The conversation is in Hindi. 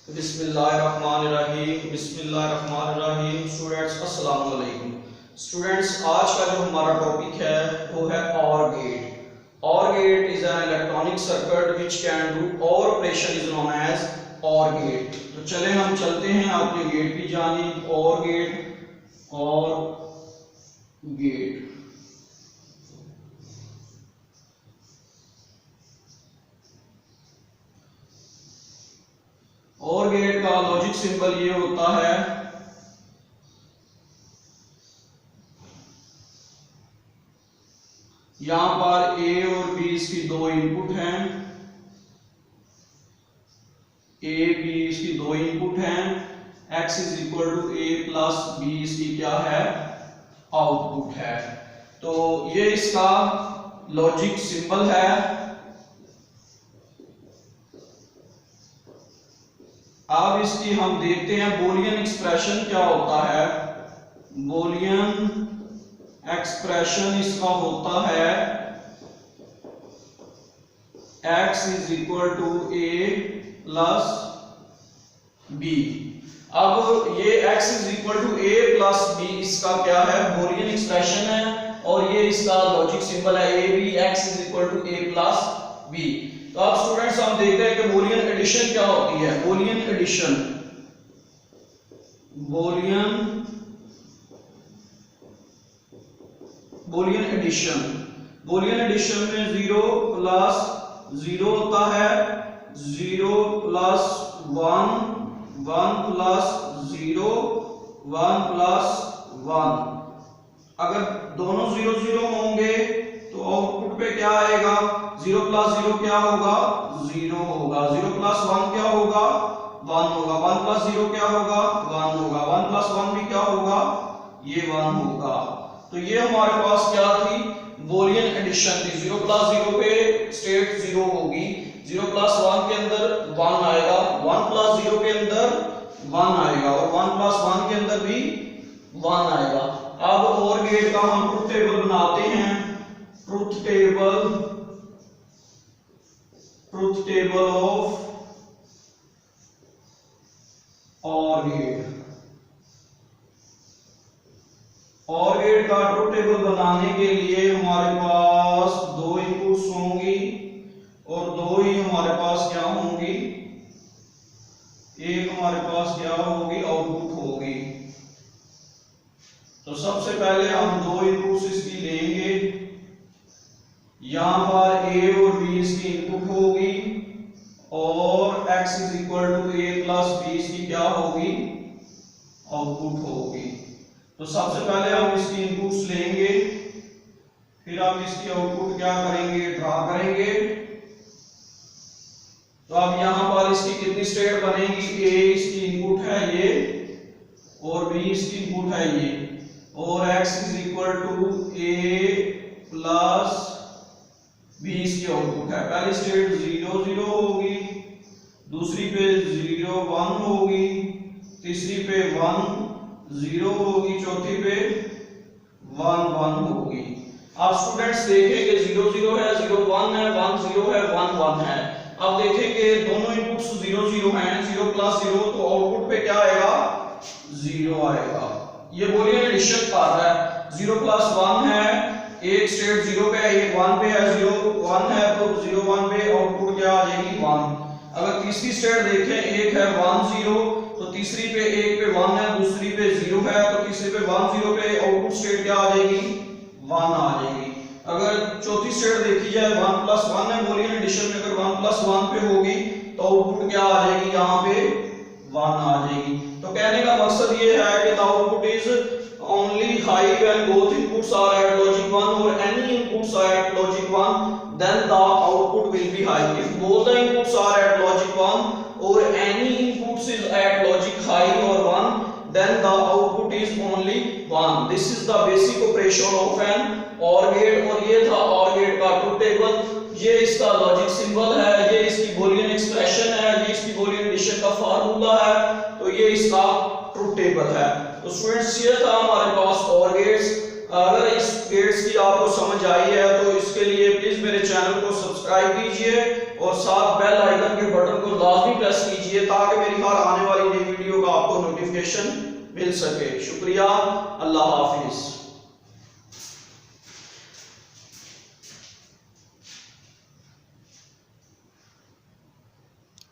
बिस्मिल्लाहिर्रहमानिर्रहीम स्टूडेंट्स अस्सलाम वालेकुम। स्टूडेंट्स, आज का जो हमारा टॉपिक है वो है OR gate. OR gate is an electronic circuit which can do OR operation is known as OR gate. तो चले हम चलते हैं अपने गेट की जानिब। OR गेट OR गेट का लॉजिक सिंबल ये होता है, यहां पर A और B इसकी दो इनपुट हैं, X is equal to A plus B इसकी क्या है, आउटपुट है। तो ये इसका लॉजिक सिंबल है। अब इसकी हम देखते हैं बूलियन एक्सप्रेशन क्या होता है। बूलियन एक्सप्रेशन इसका होता है x is equal to A plus B। अब ये x is equal to A plus B इसका क्या है, बूलियन एक्सप्रेशन है, और ये इसका लॉजिक सिंबल है AB x is equal to A plus B। तो अब स्टूडेंट्स हम देखते हैं कि बूलियन एडिशन क्या होती है। बूलियन एडिशन में 0 प्लस 0 होता है, 0 प्लस 1, 1 प्लस 0, 1 प्लस 1। अगर दोनों 0 0 होंगे तो आउटपुट पे क्या आएगा, 0 प्लस 0 क्या होगा, 0 होगा। 0 प्लस 1 क्या होगा, 1 होगा। 1 प्लस 0 क्या होगा, 1 होगा। 1 प्लस 1 भी क्या होगा, ये 1 होगा। तो ये हमारे पास क्या थी, बूलियन एडिशन थी। 0 प्लस 0 पे स्टेट 0 होगी, 0 प्लस 1 के अंदर 1 आएगा, 1 प्लस 0 के अंदर 1 आएगा, और 1 प्लस 1 के अंदर भी 1 आएगा। अब OR गेट का हम ट्रुथ टेबल बनाते हैं। Truth table of OR gate. OR gate का ट्रुथ टेबल बनाने के लिए हमारे पास दो इनपुट्स होंगी और दो ही हमारे पास क्या होंगी, एक हमारे पास क्या होगी, आउटपुट होगी। तो सबसे पहले हम दो इनपुट्स इसकी लेंगे। यहां पर A और B इसकी इनपुट होगी और X is equal to A plus B इसकी क्या होगी, आउटपुट होगी। तो सबसे पहले हम इसकी इनपुट्स लेंगे, फिर हम इसकी आउटपुट क्या करेंगे, ड्रा करेंगे। तो अब यहां पर इसकी कितनी स्टेट बनेगी, A इसकी इनपुट है ये और B इसकी इनपुट है ये, और X is equal to A plus B इसकी आउटपुट है। पहली स्टेट 0 0 होगी, दूसरी पे 0 1 होगी, तीसरी पे 1 0 होगी, चौथी पे 1 1 होगी। अब स्टूडेंट्स देखेंगे 0 0 है, 0 1 है, 1 0 है, 1 1 है। अब देखेंगे दोनों इनपुट्स 0 0 हैं, 0 प्लस 0, तो आउटपुट पे क्या आएगा, 0 आएगा। ये बूलियन एडिशन कर रहा है। 0 प्लस 1 है, एक स्टेट 0 पे है, एक 1 पे है, 0 1 है तो 0 1 पे आउटपुट क्या आ जाएगी, 1। अगर तीसरी स्टेट देखें, एक है 1 0, तो तीसरी पे एक पे 1 है, दूसरी पे 0 है, तो तीसरी पे 1 0 पे आउटपुट स्टेट क्या आ जाएगी, 1 आ जाएगी। अगर चौथी स्टेट देखी जाए 1 प्लस 1 है, बूलियन एडिशन में अगर 1 प्लस 1 पे होगी तो आउटपुट क्या आ जाएगी, यहाँ पे 1 आ जाएगी। तो कहने का मकसद ये है कि the output is only high when both inputs are at logic 1 or any inputs are at logic 1, then the output will be high. If both the inputs are at logic 1 or any inputs is at logic high or 1, then the output is only 1. This is the basic operation of an OR gate। और ये था OR gate का ट्रुथ टेबल। ये इसका लॉजिक सिंबल है, ये इसकी बूलियन एक्सप्रेशन है, ये इसकी बूलियन एडिशन का फार्मूला है, तो ये इसका ट्रुथ टेबल है। तो स्टूडेंट्स ये था हमारे पास OR गेट्स। अगर इस गेट्स की आपको समझ आई है तो इसके लिए प्लीज मेरे चैनल को सब्सक्राइब कीजिए और साथ बेल आइकन के बटन को लाजमी प्रेस कीजिए कीजिए ताकि मेरी हर आने वाली नई वीडियो का आपको नोटिफिकेशन मिल सके। शुक्रिया, अल्लाह हाफिज।